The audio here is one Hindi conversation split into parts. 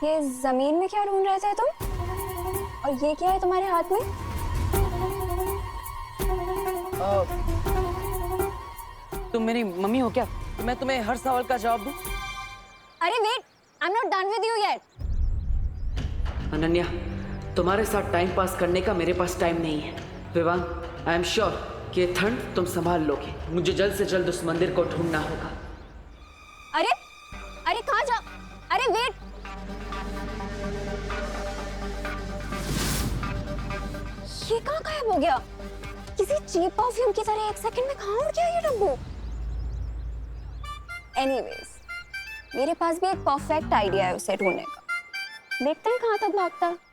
ये जमीन में क्या ढूंढ रहे थे तुम? और ये क्या है तुम्हारे हाथ में? तुम मेरी मम्मी हो क्या? तो मैं तुम्हें हर सवाल का जवाब दूं? अरे wait, I am not done with you yet. Ananya, तुम्हारे साथ टाइम पास करने का मेरे पास टाइम नहीं है। विवान, आई एम श्योर कि ये ठंड तुम संभाल लोगे। मुझे जल्द से जल्द उस मंदिर को ढूंढना होगा। अरे अरे कहाँ जा? अरे वेट, ये कहाँ गायब हो गया? किसी चीप परफ्यूम की तरह एक सेकंड में कहाँ उड़ गया ये डब्बू? एनीवेज, मेरे पास भी एक परफेक्ट आइडिया है उसे ढूंढने का। देखते हैं कहाँ तक भागता है।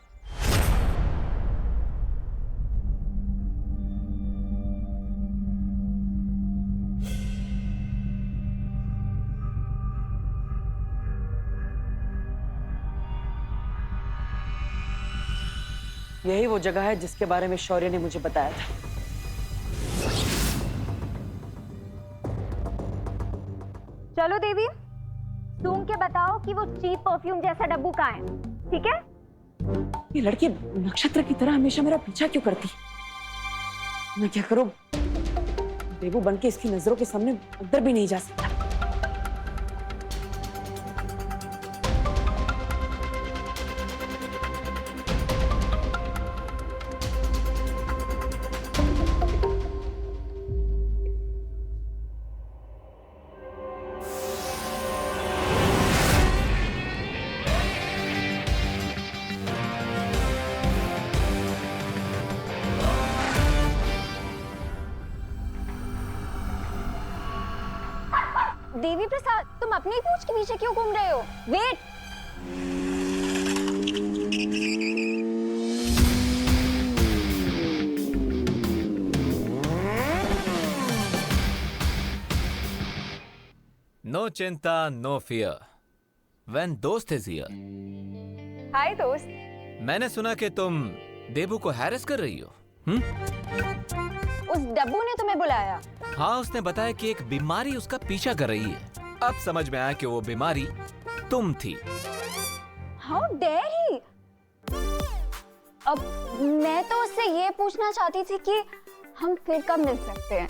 यही वो जगह है जिसके बारे में शौर्य ने मुझे बताया था। चलो देवी, सूंघ के बताओ कि वो चीप परफ्यूम जैसा डब्बू कहाँ है, ठीक है? ये लड़की नक्षत्र की तरह हमेशा मेरा पीछा क्यों करती? मैं क्या करूं? देवू बनके इसकी नजरों के सामने अंदर भी नहीं जा सकता। देवी प्रसाद, तुम अपनी पूंछ के पीछे क्यों घूम रहे हो? वेट, नो चिंता, नो फियर, व्हेन दोस्त इज हियर। हाय दोस्त। मैंने सुना कि तुम देबू को हैरेस कर रही हो। उस डब्बू ने तुम्हें बुलाया? हाँ, उसने बताया कि एक बीमारी उसका पीछा कर रही है। अब समझ में आया कि वो बीमारी तुम थी। How dare he! अब मैं तो उससे ये पूछना चाहती थी कि हम फिर कब मिल सकते हैं?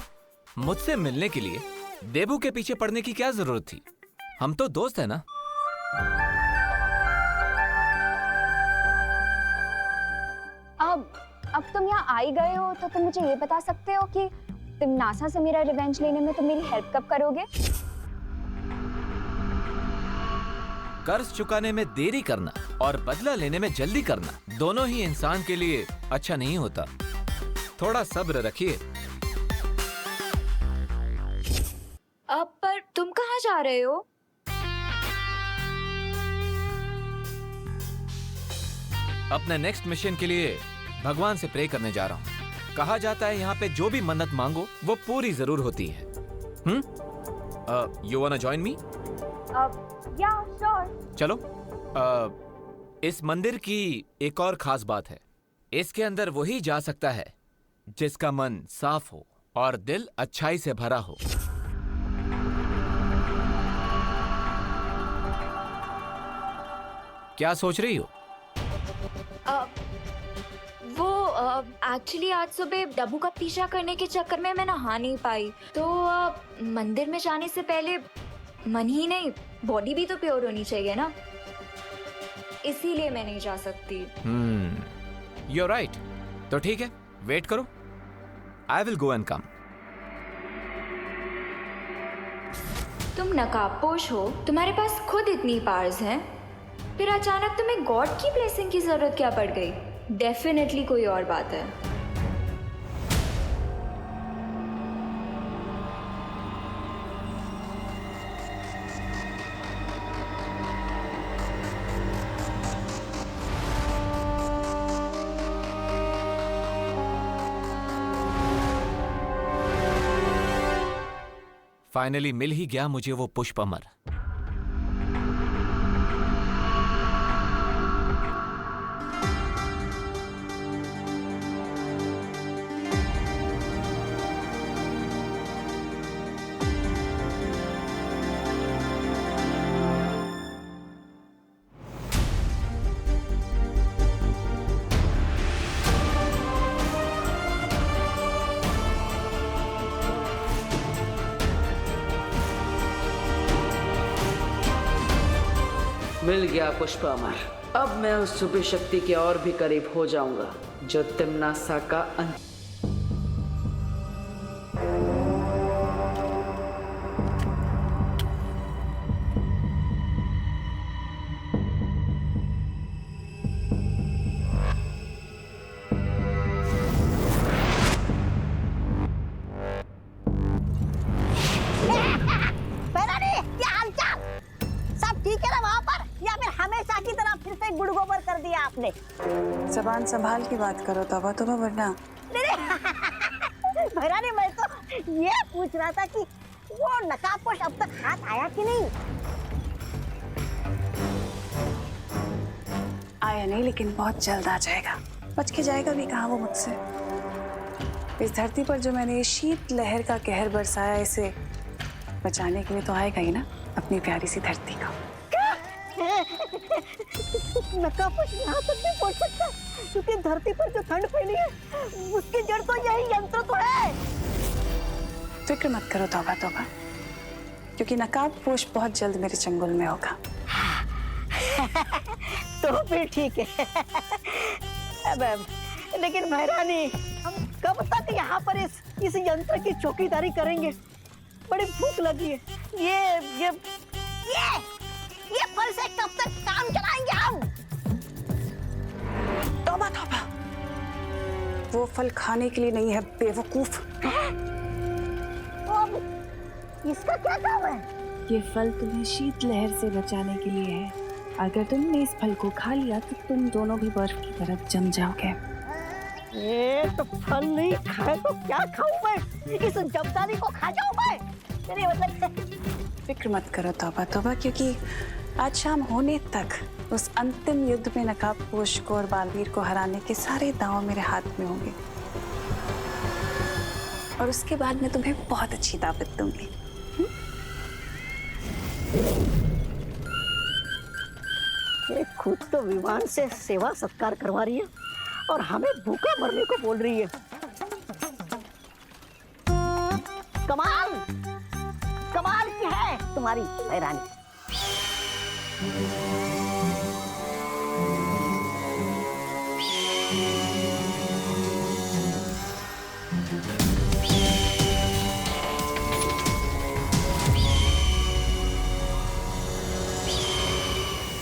मुझसे मिलने के लिए देबू के पीछे पड़ने की क्या जरूरत थी? हम तो दोस्त है ना। अब तुम यहाँ आ ही गए हो तो तुम मुझे ये बता सकते हो कि तुम नासा से मेरा रिवेंज लेने में तुम मेरी हेल्प कब करोगे? कर्ज चुकाने में देरी करना और बदला लेने में जल्दी करना दोनों ही इंसान के लिए अच्छा नहीं होता। थोड़ा सब्र रखिए। अब पर तुम कहाँ जा रहे हो? अपने नेक्स्ट मिशन के लिए भगवान से प्रे करने जा रहा हूँ। कहा जाता है यहाँ पे जो भी मन्नत मांगो वो पूरी जरूर होती है। You वांना join me? या श्योर। चलो। इस मंदिर की एक और खास बात है, इसके अंदर वही जा सकता है जिसका मन साफ हो और दिल अच्छाई से भरा हो। क्या सोच रही हो? वो एक्चुअली आज सुबह डब्बू का पीछा करने के चक्कर में मैं नहा नहीं पाई, तो मंदिर में जाने से पहले मन ही नहीं बॉडी भी तो प्योर होनी चाहिए ना, इसीलिए मैं नहीं जा सकती। You are right. तो ठीक है, वेट करो, I will go and come. तुम नकाबपोश हो, तुम्हारे पास खुद इतनी पावर्स हैं, फिर अचानक तुम्हें गॉड की ब्लेसिंग की जरूरत क्या पड़ गई? डेफिनेटली कोई और बात है। फाइनली मिल ही गया मुझे वो पुष्पमर। मिल गया पुष्प अमर। अब मैं उस छुपी शक्ति के और भी करीब हो जाऊंगा जो तिम्नासा का अंत। आपने जबान संभाल की बात करो तौबा तौबा वरना। भैरानी मैं तो ये पूछ रहा था कि वो नकाबपोश अब तक हाथ आया कि नहीं? आया नहीं लेकिन बहुत जल्द आ जाएगा। बच के जाएगा भी कहाँ वो मुझसे। इस धरती पर जो मैंने ये शीत लहर का कहर बरसाया, इसे बचाने के लिए तो आएगा ही ना अपनी प्यारी सी धरती का। नकाबपोश यहाँ तक नहीं पहुँच सकता क्योंकि धरती पर जो ठंड फैली है उसकी जड़ तो यही यंत्र तो है। फिक्र मत करो तौबा तौबा, क्योंकि नकाबपोश बहुत जल्द मेरे चंगुल में होगा। तो फिर ठीक है। अब लेकिन भैरानी हम कब तक यहाँ पर इस यंत्र की चौकीदारी करेंगे? बड़ी भूख लगी है। ये फल से कब तक काम चलाएंगे हम? तौबा तौबा, वो फल खाने के लिए नहीं है बेवकूफ। इसका क्या काम है? ये फल तुम्हें शीत लहर से बचाने के लिए है। अगर तुमने इस फल को खा लिया तो तुम दोनों भी बर्फ की तरह जम जाओगे। ये तो फल नहीं खाए तो क्या खाऊं मैं? इस जमदारी को खा जाऊं मैं? मेरे मतलब फिक्र मत करो तौबा तौबा, क्योंकि आज शाम होने तक उस अंतिम युद्ध में नकाबपोश को और बालवीर को हराने के सारे दांव मेरे हाथ में होंगे। और उसके बाद मैं तुम्हें बहुत अच्छी दावत दूंगी। ये खुद तो विमान से सेवा सत्कार करवा रही है और हमें भूखा मरने को बोल रही है। कमाल कमाल की है तुम्हारी भैरानी।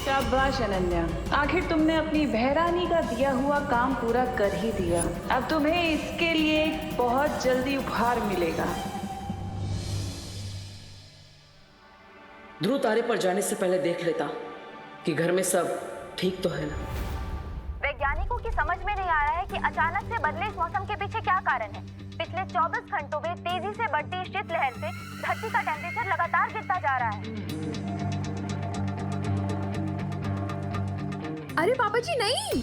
शाबाश अनन्या, आखिर तुमने अपनी भैरानी का दिया हुआ काम पूरा कर ही दिया। अब तुम्हें इसके लिए एक बहुत जल्दी उपहार मिलेगा। ध्रुव तारे पर जाने से पहले देख लेता कि घर में सब ठीक तो है ना। वैज्ञानिकों की समझ में नहीं आ रहा है कि अचानक से बदले इस मौसम के पीछे क्या कारण है। पिछले 24 घंटों में तेजी से बढ़ती शीत लहर से धरती का टेम्परेचर लगातार गिरता जा रहा है। अरे पापा जी नहीं,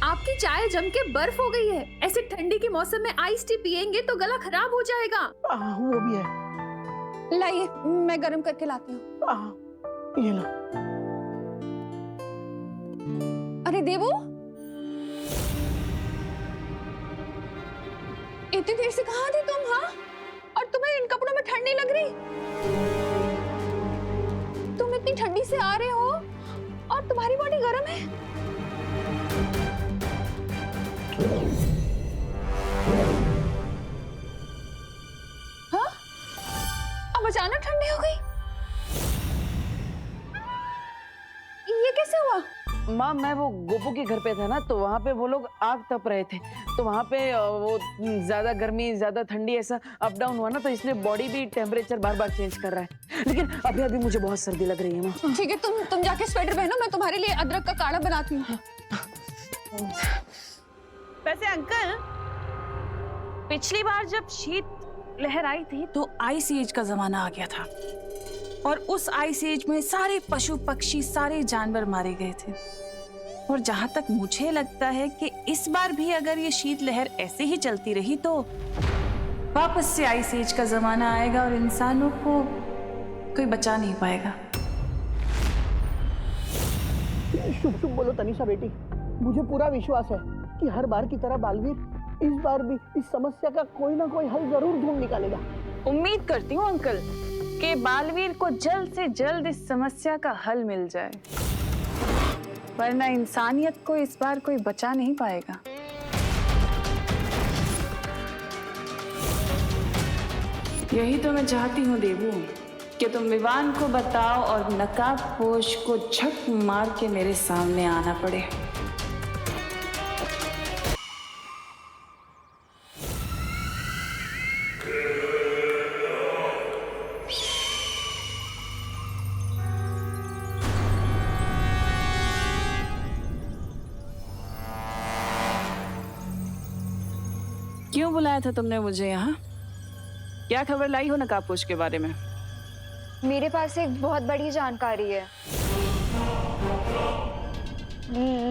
आपकी चाय जम के बर्फ हो गई है। ऐसे ठंडी के मौसम में आइस टी पिएंगे तो गला खराब हो जाएगा। वो भी है। लाइए मैं गर्म करके लाती हूँ। ये लो। अरे देवो, इतनी देर से कहाँ थी तुम? हाँ, और तुम्हें इन कपड़ों में ठंडी लग रही? तुम इतनी ठंडी से आ रहे हो और तुम्हारी बॉडी गर्म है। हाँ? अब अचानक ठंडी हो गई, ये कैसे हुआ? माँ, मैं वो गोपू के घर पे था ना, तो वहाँ पे वो लोग आग तप रहे थे, तो वहाँ पे वो ज्यादा गर्मी ज्यादा ठंडी ऐसा अप डाउन हुआ ना, तो इसलिए बॉडी भी टेम्परेचर बार बार चेंज कर रहा है। लेकिन अभी अभी मुझे बहुत सर्दी लग रही है माँ। ठीक है, तुम जाके स्वेटर पहनो, मैं तुम्हारे लिए अदरक का काढ़ा बनाती हूँ। वैसे अंकल, पिछली बार जब शीत लहर आई थी तो आइस एज का जमाना आ गया था, और उस आइस एज में सारे पशु पक्षी सारे जानवर मारे गए थे। और जहां तक मुझे लगता है कि इस बार भी अगर ये शीत लहर ऐसे ही चलती रही तो वापस से आइस एज का जमाना आएगा और इंसानों को कोई बचा नहीं पाएगा। शुभ शुभ बोलो तनिषा बेटी, मुझे पूरा विश्वास है कि हर बार की तरह बालवीर इस बार भी इस समस्या का कोई ना कोई हल जरूर ढूंढ निकालेगा। उम्मीद करती हूँ अंकल कि बालवीर को जल्द से जल्द इस समस्या का हल मिल जाए। वरना इंसानियत को इस बार कोई बचा नहीं पाएगा। यही तो मैं चाहती हूँ देवू, कि तुम विवान को बताओ और नकाबपोश को झक मार के मेरे सामने आना पड़े। क्यों बुलाया था तुमने मुझे यहाँ? क्या खबर लाई हो नकाबपोश के बारे में? मेरे पास एक बहुत बड़ी जानकारी है,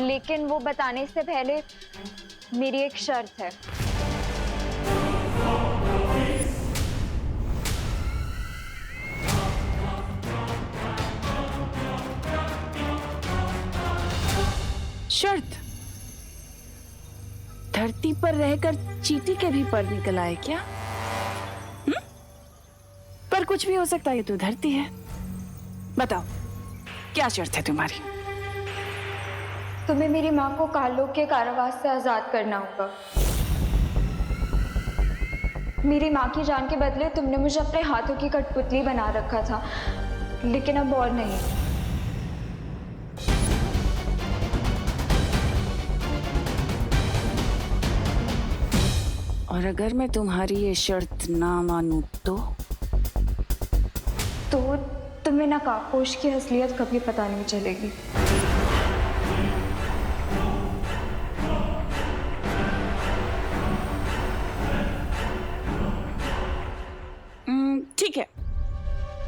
लेकिन वो बताने से पहले मेरी एक शर्त है। शर्त? धरती पर रहकर चींटी के भी पर निकल आए क्या? पर कुछ भी हो सकता है, ये तो धरती है। बताओ क्या शर्त है तुम्हारी? तुम्हें मेरी माँ को काललोक के कारावास से आजाद करना होगा। मेरी माँ की जान के बदले तुमने मुझे अपने हाथों की कठपुतली बना रखा था, लेकिन अब और नहीं। और अगर मैं तुम्हारी ये शर्त ना मानूं तो तुम्हें नकाबपोश की असलियत कभी पता नहीं चलेगी। ठीक है,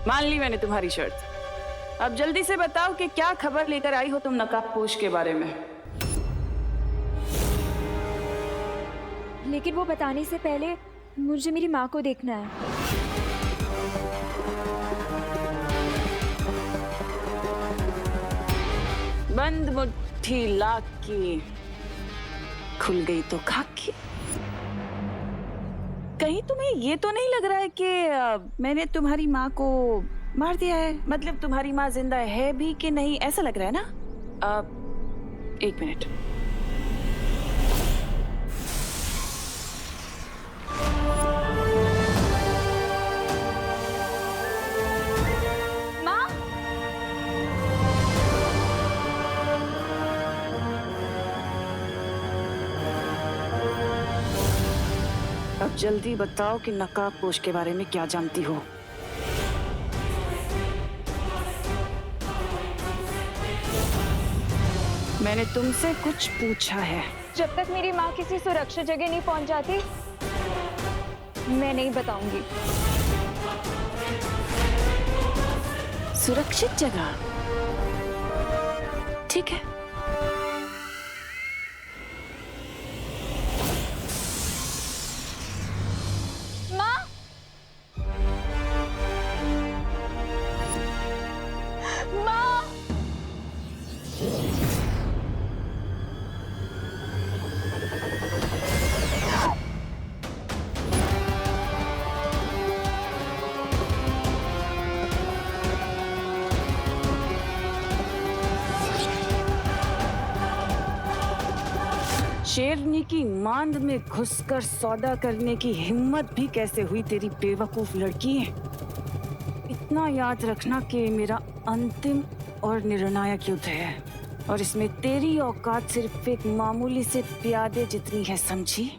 मान ली मैंने तुम्हारी शर्त। अब जल्दी से बताओ कि क्या खबर लेकर आई हो तुम नकाबपोश के बारे में? लेकिन वो बताने से पहले मुझे मेरी माँ को देखना है। बंद मुट्ठी लाख की, खुल गई तो खाक की। कहीं तुम्हें ये तो नहीं लग रहा है कि मैंने तुम्हारी माँ को मार दिया है? मतलब तुम्हारी माँ जिंदा है भी कि नहीं, ऐसा लग रहा है ना? एक मिनट। अब जल्दी बताओ कि नकाबपोश के बारे में क्या जानती हो? मैंने तुमसे कुछ पूछा है। जब तक मेरी माँ किसी सुरक्षित जगह नहीं पहुंच जाती, मैं नहीं बताऊंगी। सुरक्षित जगह? ठीक है। शेरनी की मांद में घुसकर सौदा करने की हिम्मत भी कैसे हुई तेरी बेवकूफ लड़की? इतना याद रखना कि मेरा अंतिम और निर्णायक युद्ध है, और इसमें तेरी औकात सिर्फ एक मामूली से प्यादे जितनी है, समझी?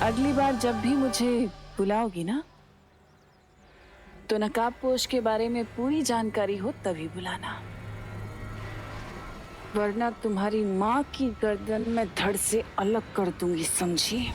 अगली बार जब भी मुझे बुलाओगी ना, तो नकाबपोश के बारे में पूरी जानकारी हो तभी बुलाना, वरना तुम्हारी माँ की गर्दन में धड़ से अलग कर दूंगी, समझी?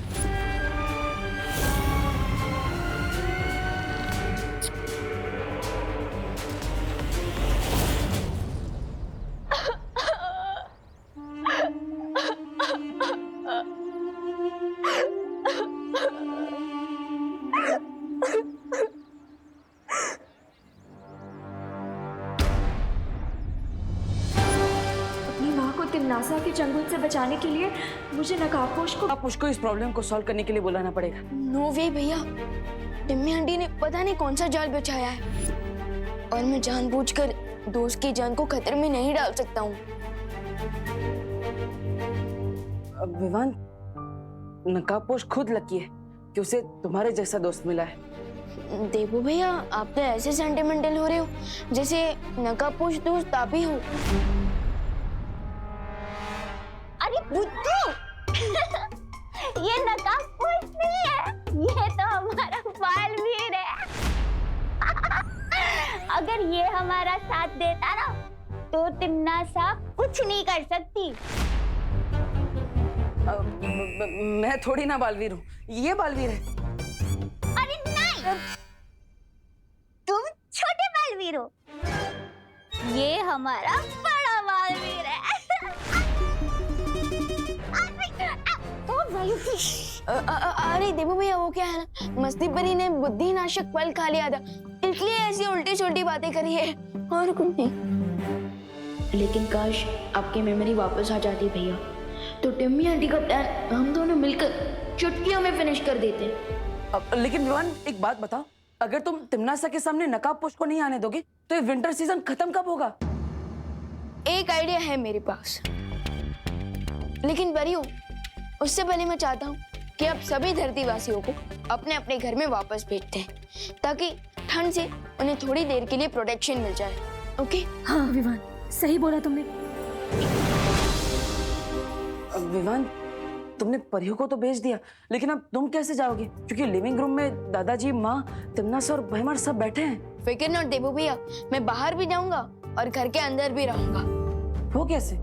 तिमनासा के चंगुल से बचाने के लिए मुझे नकाबपोश को आप उसको इस प्रॉब्लम को सॉल्व करने के लिए बुलाना पड़ेगा। नो वे भैया, टिम्मी आंटी ने पता नहीं कौन सा जाल बिछाया है और मैं जानबूझकर दोस्त की जान को खतरे में नहीं डाल सकता हूँ। विवान, नकाबपोश खुद लकी है कि उसे तुम्हारे जैसा दोस्त मिला है। देवू भैया, आप तो ऐसे सेंटिमेंटल हो रहे हो जैसे नकाबपोश दोस्त आप ही हो। अरे बुद्धू ये नकाबपोश नहीं है, ये तो हमारा बालवीर है। अगर ये हमारा साथ देता ना तो तिम्नासा कुछ नहीं कर सकती। मैं थोड़ी ना बालवीर हूँ, ये बालवीर है। अरे नहीं, तुम छोटे बालवीर हो, ये हमारा बड़ा बालवीर है। अरे देवू भैया, वो क्या है ना, मस्ती परी ने बुद्धि नाशक फल खा लिया था, इसलिए ऐसी उल्टी सुल्टी बातें करी है और कुछ नहीं। लेकिन काश आपकी मेमोरी वापस आ जाती भैया, तो टिम्मी आंटी का प्लान हम दोनों मिलकर चुटकियों में फिनिश कर देते। लेकिन विवान, एक बात बताओ, अगर तुम तिम्नासा के सामने नकाबपोश को नहीं आने दोगे तो ये विंटर सीजन खत्म कब होगा? एक आइडिया है मेरे पास, लेकिन परियो, उससे पहले मैं चाहता हूँ कि आप सभी धरतीवासियों को अपने अपने घर में वापस भेजते हैं ताकि ठंड से उन्हें थोड़ी देर के लिए प्रोटेक्शन मिल जाए। ओके? हाँ विवान, सही बोला तुमने। विवान, तुमने परियों को तो भेज दिया, लेकिन अब तुम कैसे जाओगे? क्योंकि लिविंग रूम में दादाजी, माँ, तिम्नासा और भैमार सब बैठे हैं। फिक्र नॉट देवू भैया, मैं बाहर भी जाऊंगा और घर के अंदर भी रहूंगा। वो कैसे?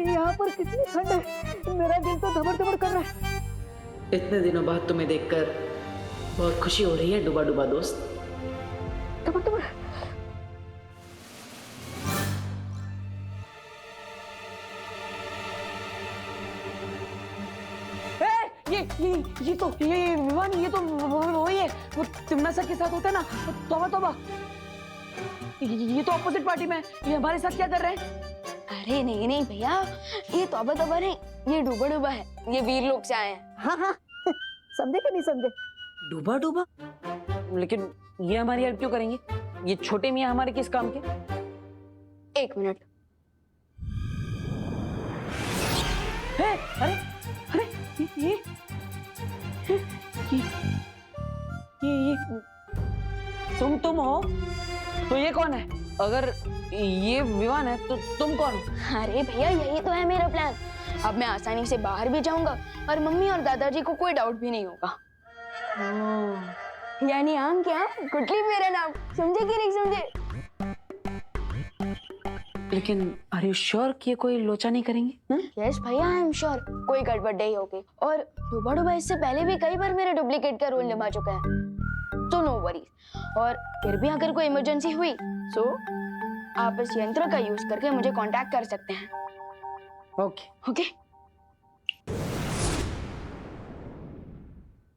यहाँ पर कितनी ठंड है, मेरा दिल तो धबड़ धबड़ कर रहा है। इतने दिनों बाद तुम्हें देखकर बहुत खुशी हो रही है डुबा डुबा दोस्त। धबड़ धबड़। ये विवान, ये तो वही है, वो तिम्नासा के साथ होता है ना। तौबा तौबा, ये तो ऑपोजिट पार्टी में है, ये हमारे साथ क्या कर रहे हैं? अरे नहीं नहीं भैया, ये तौबा तौबा नहीं, ये डूबा डूबा है, ये वीर लोग से आए हैं। हाँ हाँ, समझे कि नहीं समझे? डूबा डूबा? लेकिन ये हमारी हेल्प क्यों करेंगे? ये छोटे मियाँ हमारे किस काम के? एक मिनट। अरे अरे, ये तुम हो? तो ये कौन है? अगर ये विवान है तो तुम कौन? अरे भैया, यही तो है मेरा प्लान। अब मैं आसानी से बाहर भी जाऊंगा और मम्मी और दादाजी को कोई डाउट भी नहीं होगा। यानी आम क्या, गुटली मेरा नाम, समझे कि नहीं समझे? लेकिन आर यू श्योर कि ये कोई लोचा नहीं करेंगे? यस भैया, आई एम श्योर कोई गड़बड़ नहीं होगी। और डूबा डूबा इससे पहले भी कई बार मेरे डुप्लीकेट का रोल निभा चुका है, तो नो वरीज। और फिर भी अगर कोई इमरजेंसी हुई तो आप इस यंत्र का यूज करके मुझे कांटेक्ट कर सकते हैं। Okay okay?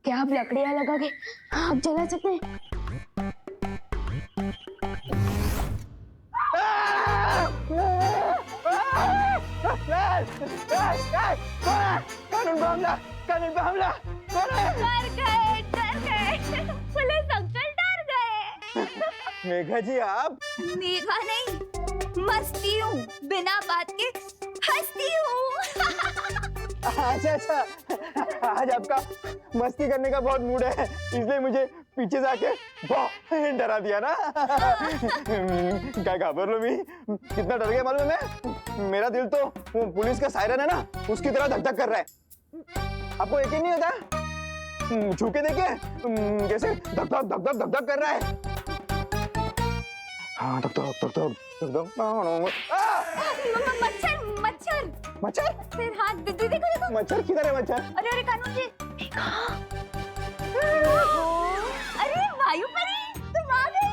क्या आप लकड़ियां लगा के आग जला सकते हैं? कानून पे हमला, कौन है? डर गए, पुलिस अंकल डर गए। मेघा जी, आप? मेघा नहीं, मस्ती हूँ, बिना बात के हंसती हूँ। अच्छा अच्छा, आज आपका मस्ती करने का बहुत मूड है, इसलिए मुझे पीछे से आके बहुत डरा दिया ना। क्या घाबर लो भी, कितना डर गया मालूम है मैं? मेरा दिल तो वो पुलिस का सायरन है ना, उसकी तरह धक धक कर रहा है। आपको यकीन नहीं होता? छू के देखे कैसे धक धक धक धक धक धक कर रहा है। हाँ, धक धक धक धक धक धक। मच्छर मच्छर मच्छर? फिर हाथ देखो देखो। मच्छर किधर है? मच्छर? अरे अरे कानून जी, अरे वायु परी, तुम आ गए।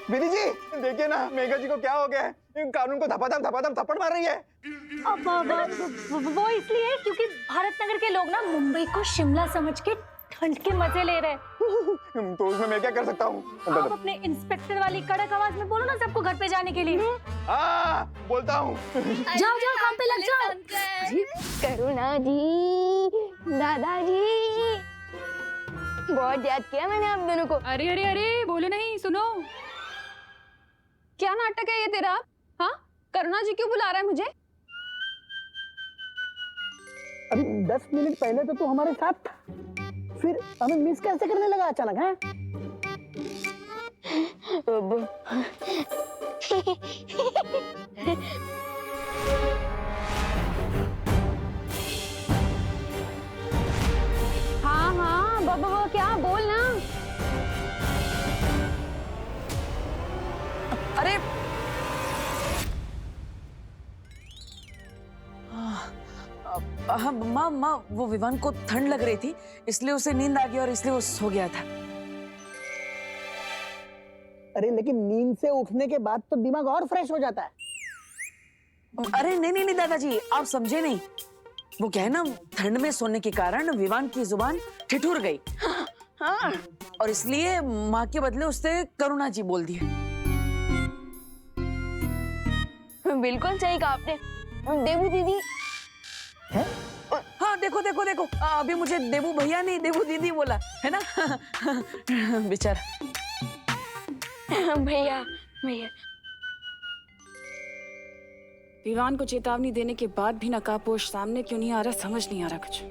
विधि जी, देखिए ना मेघा जी को क्या हो गया है, कानून को धपाधप थप्पड़ मार रही है। वो इसलिए क्योंकि भारत नगर के लोग ना मुंबई को शिमला समझ के ठंड के मजे ले रहे हैं। तो उसमें मैं क्या कर सकता हूँ? आप अपने इंस्पेक्टर वाली कड़क आवाज में बोलो ना सबको घर पे जाने के लिए। हाँ, बोलता हूँ। जाओ जाओ काम पे लग जाओ। करुणा जी, दादाजी, बहुत याद किया मैंने आप दोनों को। अरे अरे अरे बोलो नहीं, सुनो। क्या नाटक है ये तेरा? हाँ, करुणा जी क्यों बुला रहा है मुझे? अभी 10 मिनट पहले तो तू हमारे साथ था, फिर हमें मिस कैसे करने लगा अचानक? है हाँ हाँ, बाबा क्या बोल ना। अरे हाँ माँ, वो विवान को ठंड लग रही थी, इसलिए उसे नींद आ गई और इसलिए वो सो गया था। अरे लेकिन नींद से उठने के बाद तो दिमाग और फ्रेश हो जाता है। अरे नहीं नहीं नहीं दादाजी, आप समझे नहीं। वो क्या है ना, ठंड में सोने के कारण विवान की जुबान ठिठुर गई। हाँ, और इसलिए माँ के बदले उससे करुणा जी बोल दिए। बिल्कुल सही कहा आपने। देवू दीदी हाँ देखो देखो देखो, अभी मुझे देवू भैया नहीं देवू दीदी बोला है ना। बेचारा। भैया भैया। विवान को चेतावनी देने के बाद भी नकाबपोश सामने क्यों नहीं आ रहा, समझ नहीं आ रहा कुछ।